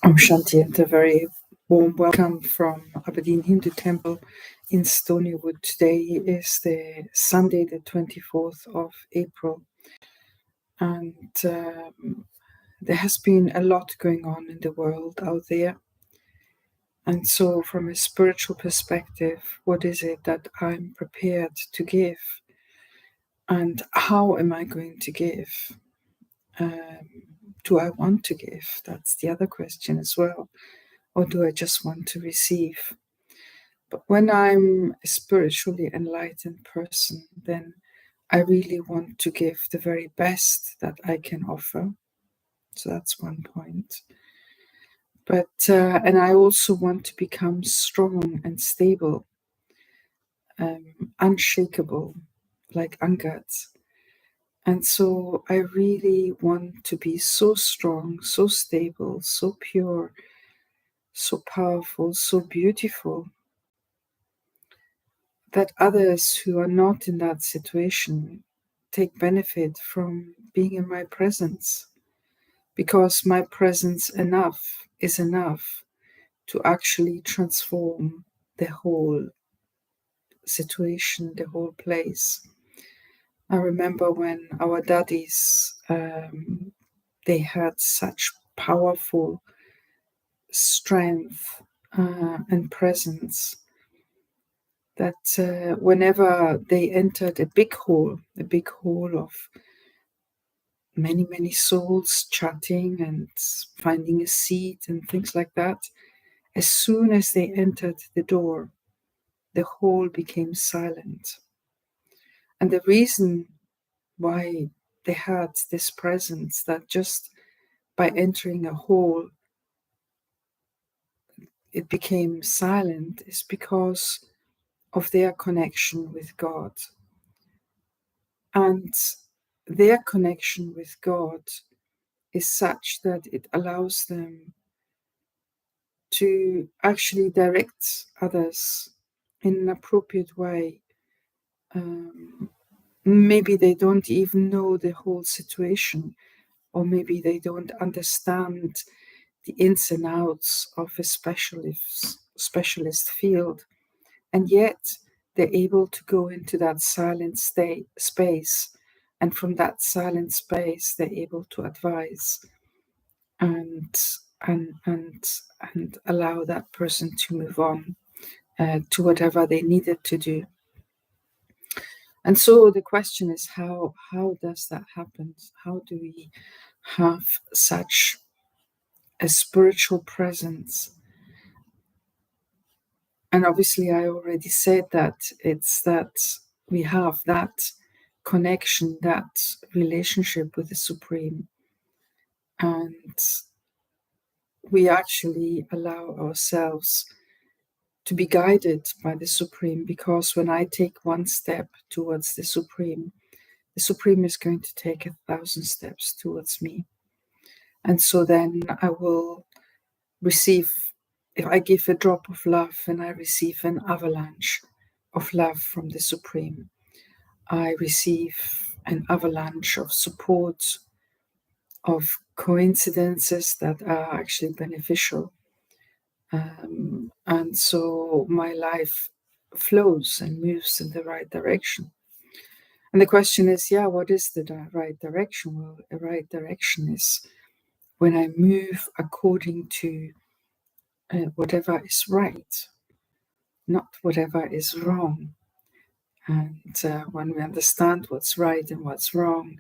Om Shanti, and a very warm welcome from Aberdeen Hindu Temple in Stonywood. Today is the Sunday, the 24th of April, and there has been a lot going on in the world out there. And so, from a spiritual perspective, what is it that I'm prepared to give? And how am I going to give? Do I want to give? That's the other question as well. Or do I just want to receive? But when I'm a spiritually enlightened person, then I really want to give the very best that I can offer. So that's one point. But and I also want to become strong and stable, unshakable, like Angad. And so I really want to be so strong, so stable, so pure, so powerful, so beautiful, that others who are not in that situation take benefit from being in my presence, because my presence is enough to actually transform the whole situation, the whole place. I remember when our daddies, they had such powerful strength and presence that whenever they entered a big hall of many, many souls chatting and finding a seat and things like that, as soon as they entered the door, the hall became silent. And the reason why they had this presence, that just by entering a hall, it became silent, is because of their connection with God. And their connection with God is such that it allows them to actually direct others in an appropriate way. Maybe they don't even know the whole situation, or maybe they don't understand the ins and outs of a specialist field, and yet they're able to go into that silent space, and from that silent space they're able to advise and allow that person to move on to whatever they needed to do. And so the question is, how does that happen? How do we have such a spiritual presence? And obviously I already said that it's that we have that connection, that relationship with the Supreme, and we actually allow ourselves to be guided by the Supreme, because when I take one step towards the Supreme is going to take 1,000 steps towards me. And so then I will receive, if I give a drop of love and I receive an avalanche of love from the Supreme, I receive an avalanche of support, of coincidences that are actually beneficial. And so my life flows and moves in the right direction. And the question is, what is the right direction? Well, the right direction is when I move according to whatever is right, not whatever is wrong. And when we understand what's right and what's wrong,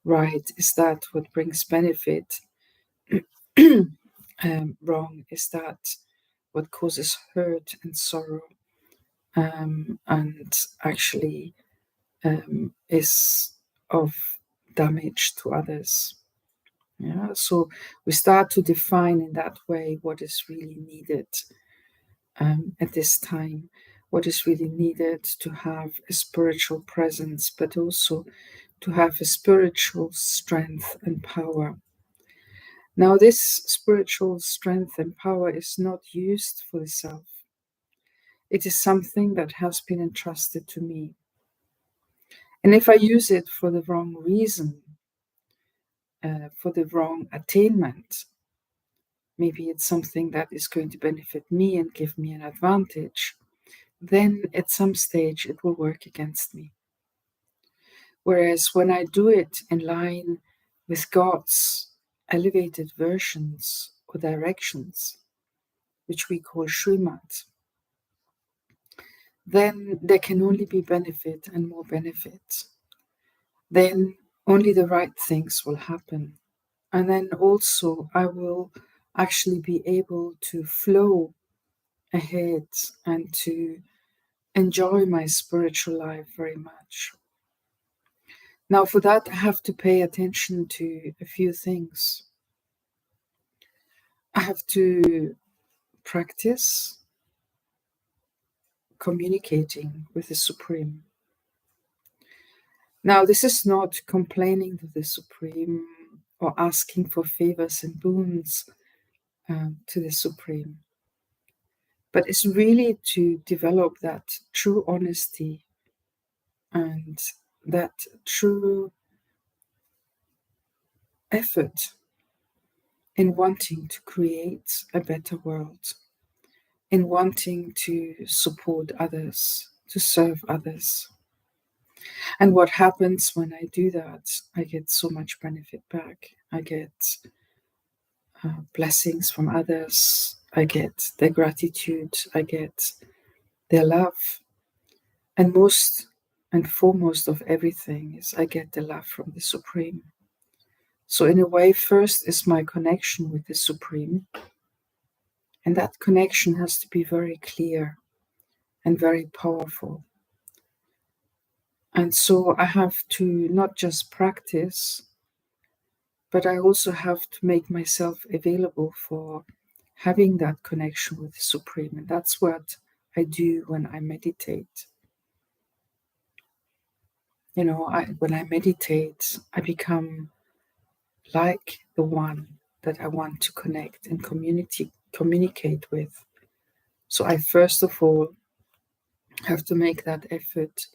right is that what brings benefit. Wrong is that what causes hurt and sorrow, and actually is of damage to others. Yeah, so we start to define in that way what is really needed at this time, what is really needed to have a spiritual presence, but also to have a spiritual strength and power. Now, this spiritual strength and power is not used for the self. It is something that has been entrusted to me. And if I use it for the wrong reason, for the wrong attainment, maybe it's something that is going to benefit me and give me an advantage, then at some stage it will work against me. Whereas when I do it in line with God's elevated versions or directions, which we call Srimad, then there can only be benefit and more benefit. Then only the right things will happen. And then also I will actually be able to flow ahead and to enjoy my spiritual life very much. Now, for that, I have to pay attention to a few things. I have to practice communicating with the Supreme. Now, this is not complaining to the Supreme or asking for favors and boons to the Supreme, but it's really to develop that true honesty and that true effort in wanting to create a better world, in wanting to support others, to serve others. And what happens when I do that? I get so much benefit back. I get blessings from others. I get their gratitude. I get their love. And most and foremost of everything is I get the love from the Supreme. So in a way, first is my connection with the Supreme. And that connection has to be very clear and very powerful. And so I have to not just practice, but I also have to make myself available for having that connection with the Supreme. And that's what I do when I meditate. You know, when I meditate, I become like the one that I want to connect and communicate with. So I first of all have to make that effort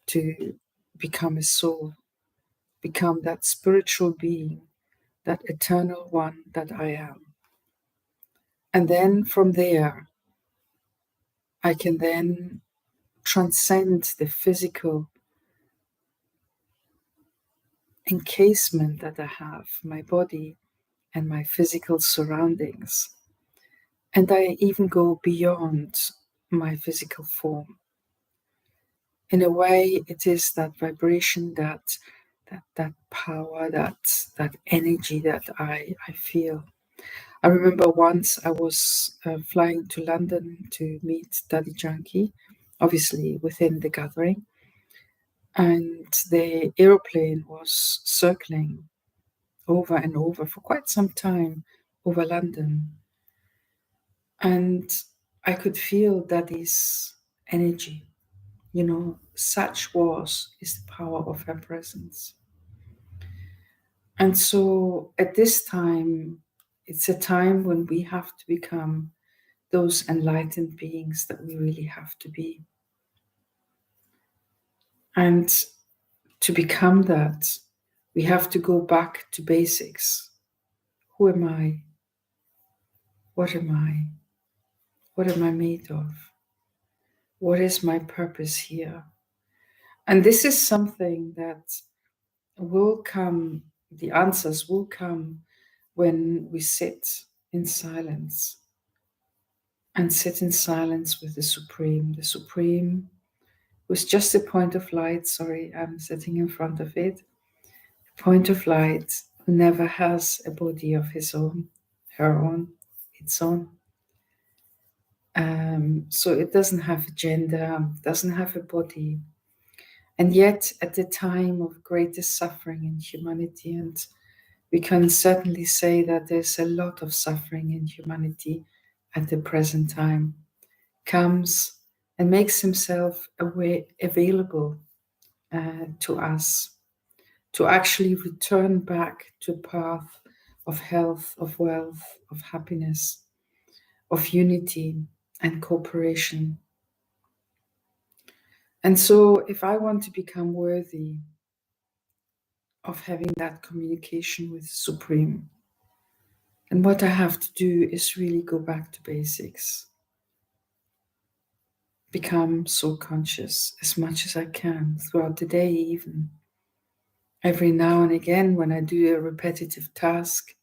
to become a soul, become that spiritual being, that eternal one that I am. And then from there, I can then transcend the physical encasement that I have, my body and my physical surroundings. And I even go beyond my physical form. In a way, it is that vibration, that power, that energy that I feel. I remember once I was flying to London to meet Daddy Janki, obviously within the gathering, and the aeroplane was circling over and over for quite some time over London. And I could feel Daddy's energy. You know, such is the power of her presence. And so at this time, it's a time when we have to become those enlightened beings that we really have to be. And to become that, we have to go back to basics. Who am I? What am I? What am I made of? What is my purpose here? And this is something that will come, the answers will come when we sit in silence and sit in silence with the Supreme. The Supreme was just a point of light. Sorry, I'm sitting in front of it. A point of light who never has a body of his own, her own, its own. So it doesn't have a gender, doesn't have a body. And yet, at the time of greatest suffering in humanity, and we can certainly say that there's a lot of suffering in humanity at the present time, comes and makes himself available to us, to actually return back to a path of health, of wealth, of happiness, of unity and cooperation. And so if I want to become worthy of having that communication with Supreme, And what I have to do is really go back to basics. Become so conscious as much as I can throughout the day, even. Every now and again, when I do a repetitive task,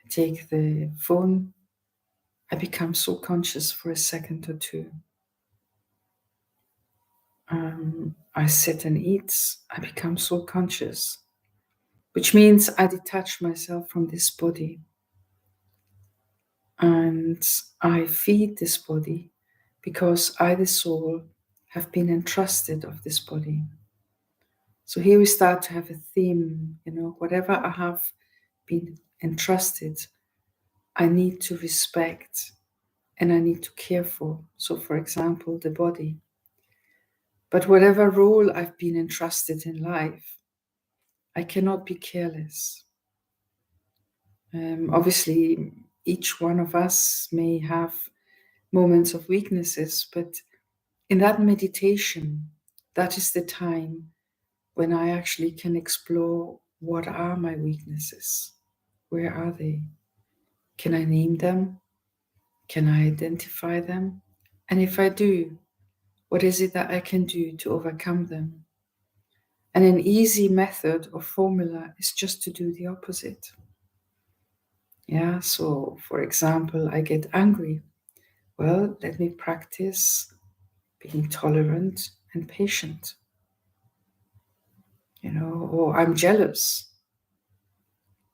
I take the phone, I become so conscious for a second or two. I sit and eat, I become so conscious, which means I detach myself from this body. And I feed this body because I, the soul, have been entrusted of this body. So here we start to have a theme, whatever I have been entrusted, I need to respect and I need to care for. So, for example, the body. But whatever role I've been entrusted in life, I cannot be careless. Obviously, each one of us may have moments of weaknesses, but in that meditation, that is the time when I actually can explore what are my weaknesses? Where are they? Can I name them? Can I identify them? And if I do, what is it that I can do to overcome them? And an easy method or formula is just to do the opposite. Yeah, so for example, I get angry. Well, let me practice being tolerant and patient. Or I'm jealous.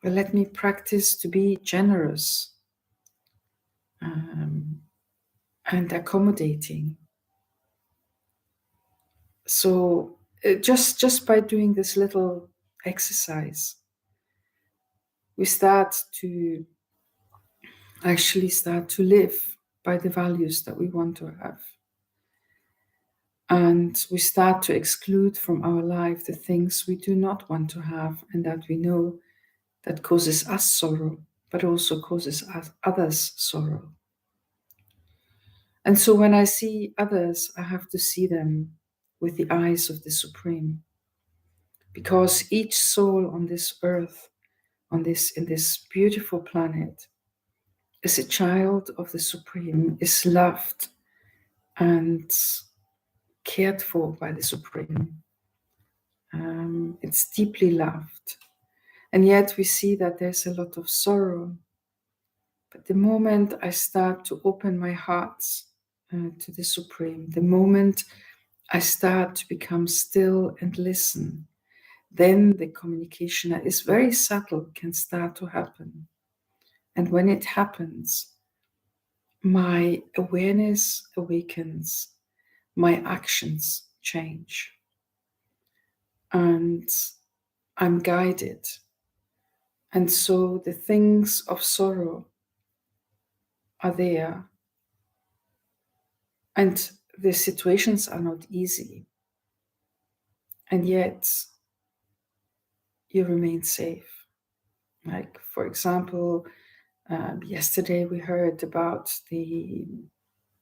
Well, let me practice to be generous and accommodating. So just by doing this little exercise, we start to live by the values that we want to have. And we start to exclude from our life the things we do not want to have and that we know that causes us sorrow, but also causes others sorrow. And so when I see others, I have to see them with the eyes of the Supreme. Because each soul on this earth, in this beautiful planet, is a child of the Supreme, is loved and cared for by the Supreme. It's deeply loved. And yet we see that there's a lot of sorrow. But the moment I start to open my heart to the Supreme, the moment I start to become still and listen, then the communication that is very subtle can start to happen. And when it happens, my awareness awakens, my actions change, and I'm guided. And so the things of sorrow are there, and the situations are not easy, and yet you remain safe. Like, for example, yesterday we heard about the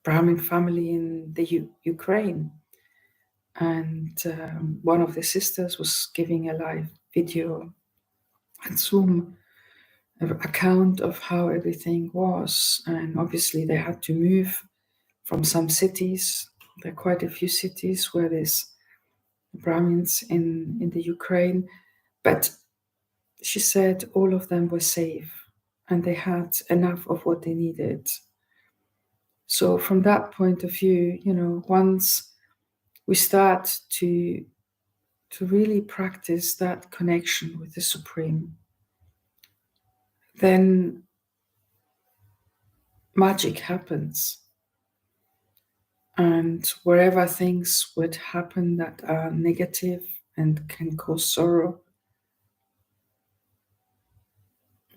Brahmin family in the Ukraine, and one of the sisters was giving a live video and Zoom account of how everything was. And obviously they had to move from some cities. There are quite a few cities where there's Brahmins in the Ukraine, but she said all of them were safe and they had enough of what they needed. So from that point of view, once we start to really practice that connection with the Supreme, then magic happens. And wherever things would happen that are negative and can cause sorrow,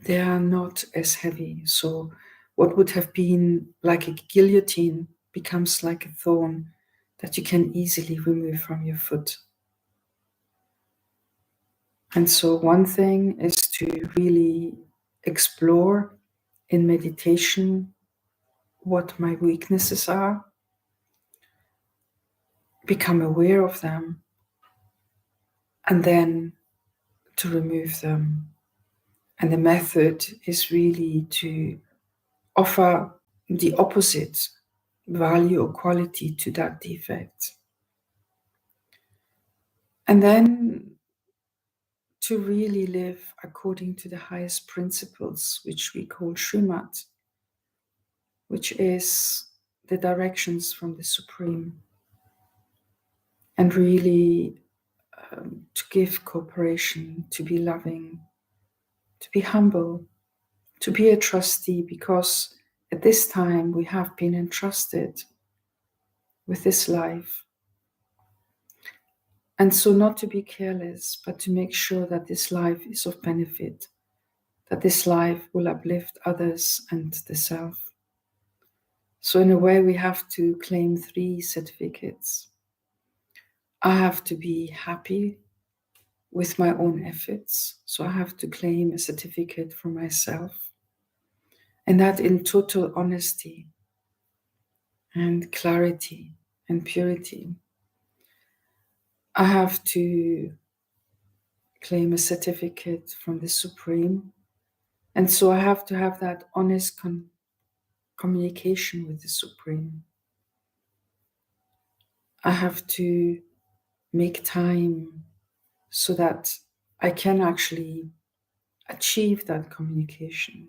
they are not as heavy. So what would have been like a guillotine becomes like a thorn that you can easily remove from your foot. And so one thing is to really explore in meditation what my weaknesses are, become aware of them, and then to remove them. And the method is really to offer the opposite value or quality to that defect. And then to really live according to the highest principles, which we call Srimad, which is the directions from the Supreme, and really to give cooperation, to be loving, to be humble, to be a trustee, because at this time we have been entrusted with this life. And so not to be careless, but to make sure that this life is of benefit, that this life will uplift others and the self. So in a way, we have to claim 3 certificates. I have to be happy with my own efforts. So I have to claim a certificate for myself. And that in total honesty and clarity and purity. I have to claim a certificate from the Supreme. And so I have to have that honest communication with the Supreme. I have to make time so that I can actually achieve that communication.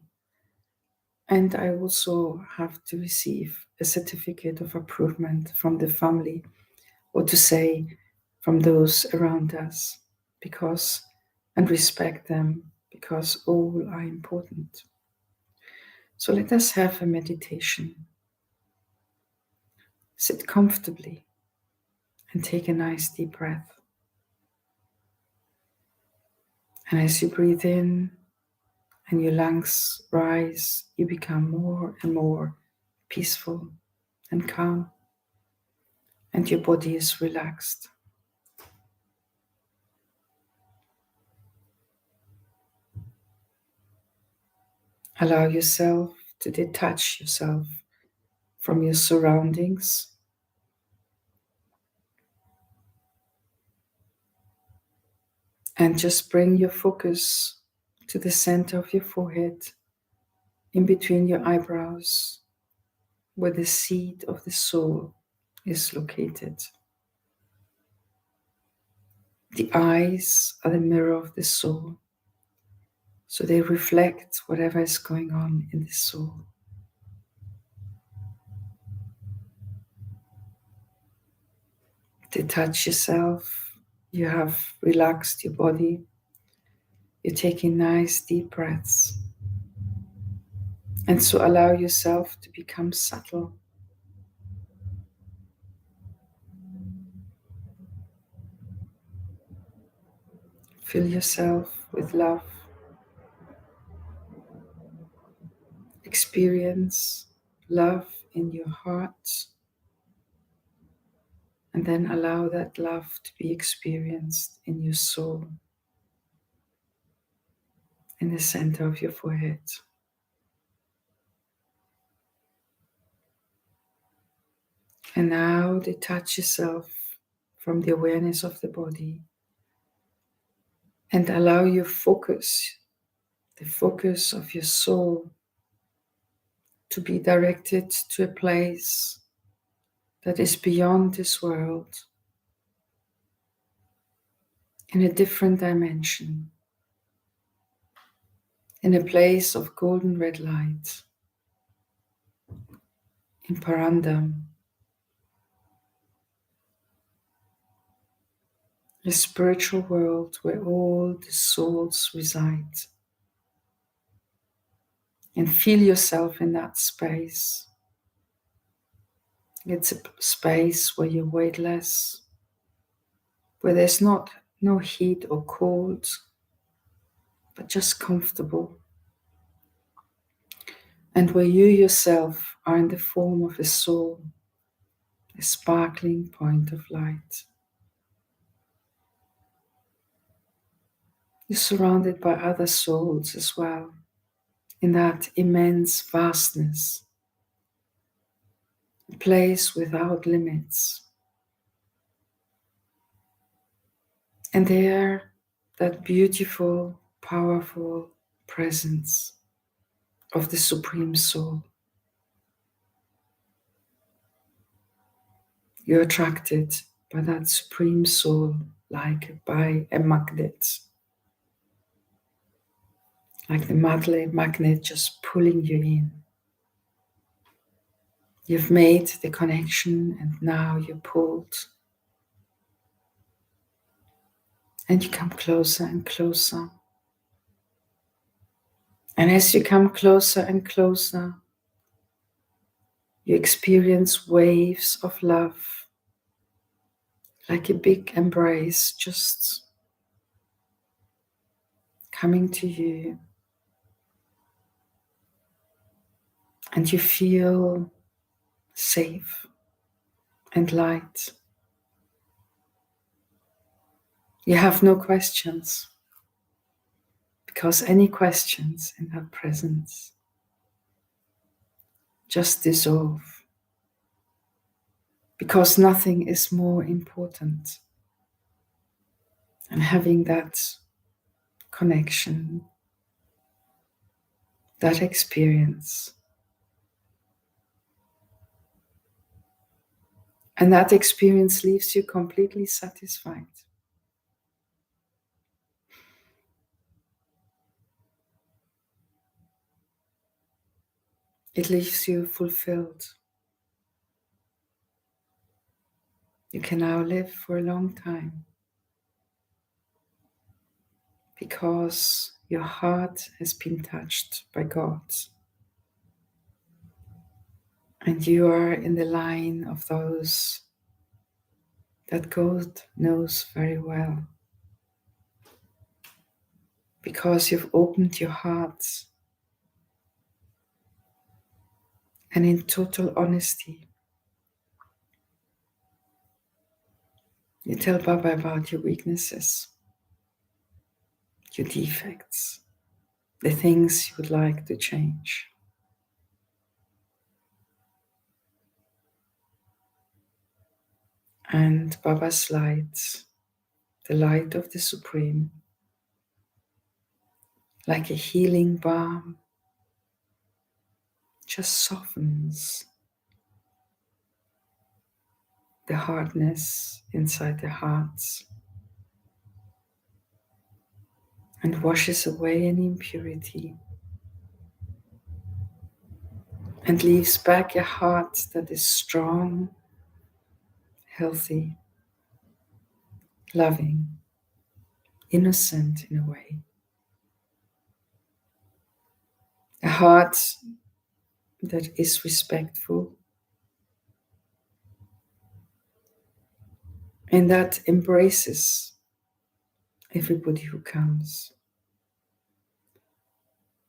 And I also have to receive a certificate of approval from the family, or to say from those around us, and respect them, because all are important. So let us have a meditation. Sit comfortably and take a nice deep breath. And as you breathe in and your lungs rise, you become more and more peaceful and calm, and your body is relaxed. Allow yourself to detach yourself from your surroundings. And just bring your focus to the center of your forehead, in between your eyebrows, where the seat of the soul is located. The eyes are the mirror of the soul, so they reflect whatever is going on in the soul. Detach yourself. You have relaxed your body. You're taking nice deep breaths. And so allow yourself to become subtle. Fill yourself with love. Experience love in your heart. And then allow that love to be experienced in your soul, in the center of your forehead. And now detach yourself from the awareness of the body and allow your focus, the focus of your soul, to be directed to a place that is beyond this world, in a different dimension, in a place of golden red light, in Parandam, a spiritual world where all the souls reside. And feel yourself in that space. It's a space where you're weightless, where there's no heat or cold, but just comfortable. And where you yourself are in the form of a soul, a sparkling point of light. You're surrounded by other souls as well, in that immense vastness, a place without limits. And there, that beautiful, powerful, presence of the Supreme Soul. You're attracted by that Supreme Soul like by a magnet, like the magnet just pulling you in. You've made the connection and now you're pulled. And you come closer and closer. And as you come closer and closer, you experience waves of love, like a big embrace just coming to you. And you feel safe and light. You have no questions, because any questions in that presence just dissolve, because nothing is more important than having that connection, that experience. And that experience leaves you completely satisfied. It leaves you fulfilled. You can now live for a long time because your heart has been touched by God. And you are in the line of those that God knows very well. Because you've opened your heart and in total honesty, you tell Baba about your weaknesses, your defects, the things you would like to change. And Baba's light, the light of the Supreme, like a healing balm, just softens the hardness inside the hearts and washes away any impurity and leaves back a heart that is strong, healthy, loving, innocent in a way. A heart that is respectful and that embraces everybody who comes.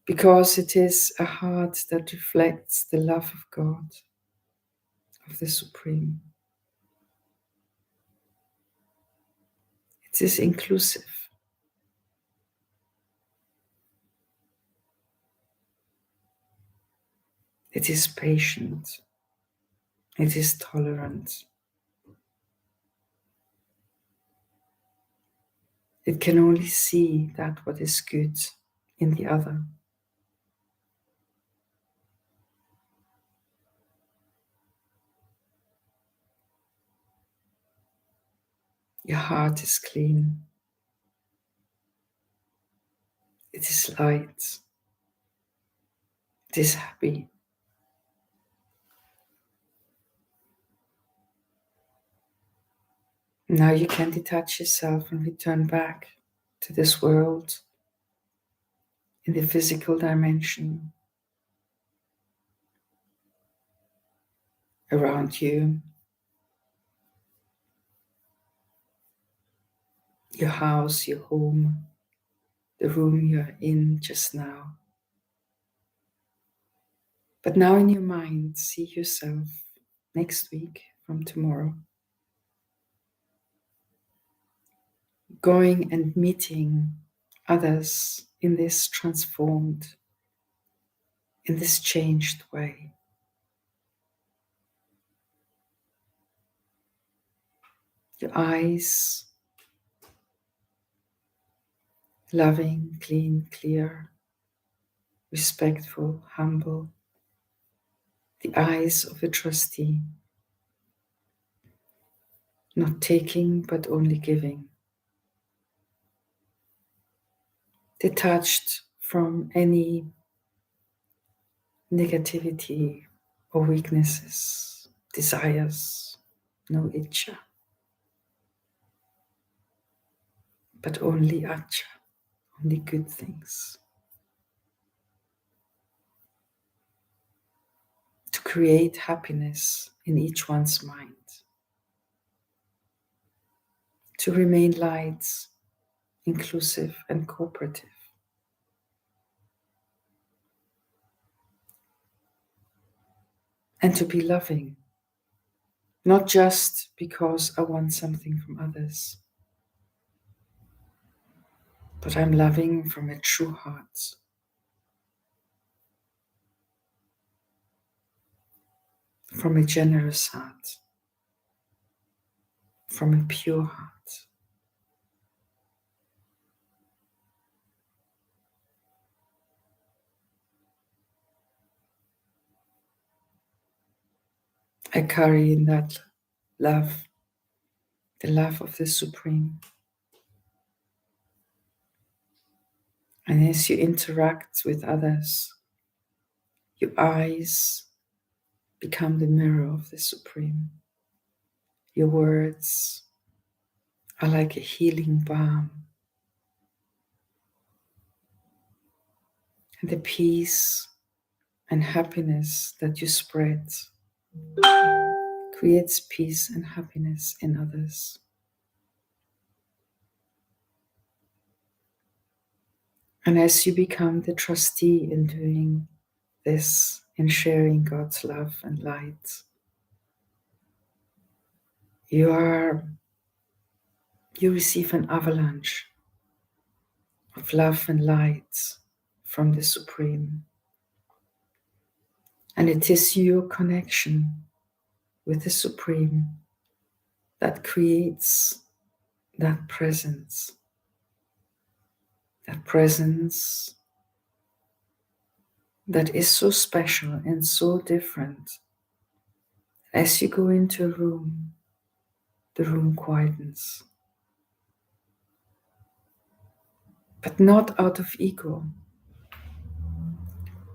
Because it is a heart that reflects the love of God, of the Supreme. It is inclusive. It is patient. It is tolerant. It can only see that what is good in the other. Your heart is clean. It is light. It is happy. Now you can detach yourself and return back to this world in the physical dimension around you, your house, your home, the room you're in just now. But now in your mind, see yourself next week from tomorrow, going and meeting others in this transformed, in this changed way. Your eyes, loving, clean, clear, respectful, humble, the eyes of a trustee, not taking but only giving, detached from any negativity or weaknesses, desires, no itcha, but only acha, only good things. To create happiness in each one's mind, to remain light, inclusive and cooperative, and to be loving, not just because I want something from others, but I'm loving from a true heart, from a generous heart, from a pure heart. I carry in that love, the love of the Supreme. And as you interact with others, your eyes become the mirror of the Supreme. Your words are like a healing balm. And the peace and happiness that you spread creates peace and happiness in others. And as you become the trustee in doing this, in sharing God's love and light, you receive an avalanche of love and light from the Supreme. And it is your connection with the Supreme that creates that presence that is so special and so different. As you go into a room, the room quietens. But not out of ego,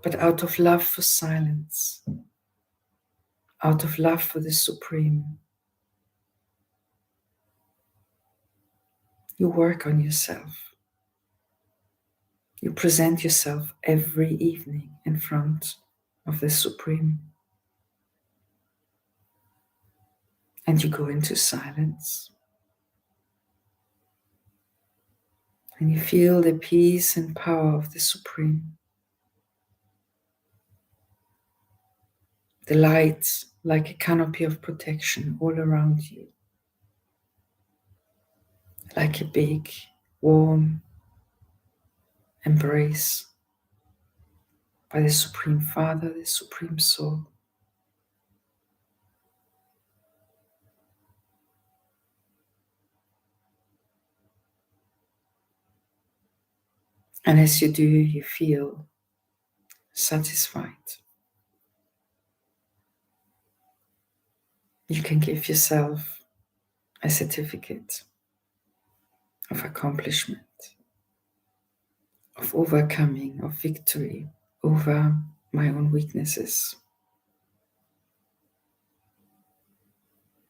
but out of love for silence, out of love for the Supreme. You work on yourself. You present yourself every evening in front of the Supreme. And you go into silence. And you feel the peace and power of the Supreme. The light like a canopy of protection all around you. Like a big, warm embrace by the Supreme Father, the Supreme Soul. And as you do, you feel satisfied. You can give yourself a certificate of accomplishment, of overcoming, of victory over my own weaknesses,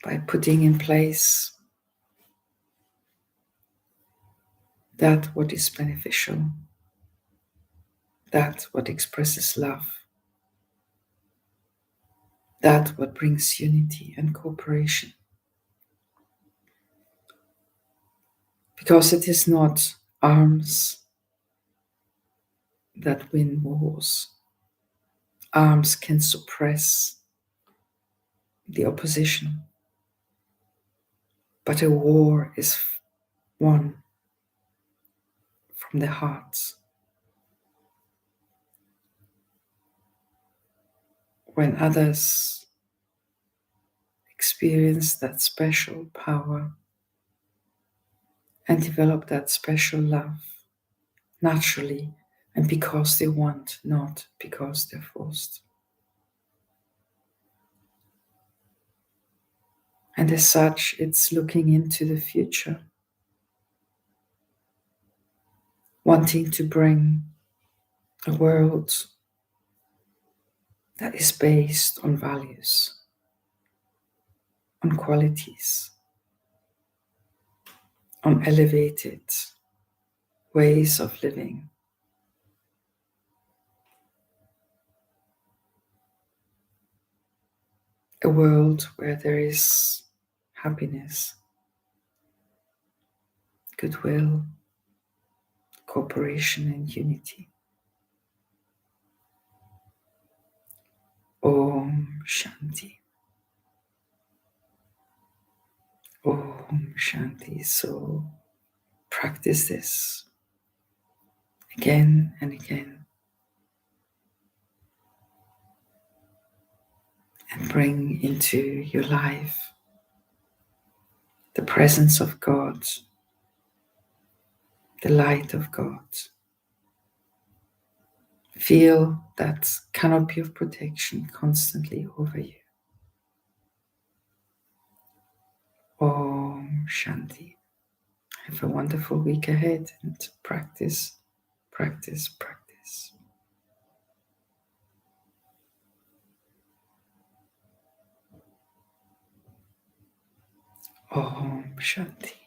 by putting in place that what is beneficial, that what expresses love, that what brings unity and cooperation. Because it is not arms that win wars. Arms can suppress the opposition, but a war is won from the heart. When others experience that special power and develop that special love, naturally and because they want, not because they're forced. And as such, it's looking into the future, wanting to bring a world that is based on values, on qualities, on elevated ways of living. A world where there is happiness, goodwill, cooperation, and unity. Om Shanti. Om Shanti. So practice this again and again, and bring into your life the presence of God, the light of God. Feel that canopy of protection constantly over you. Om Shanti. Have a wonderful week ahead and practice, practice, practice. Om Shanti.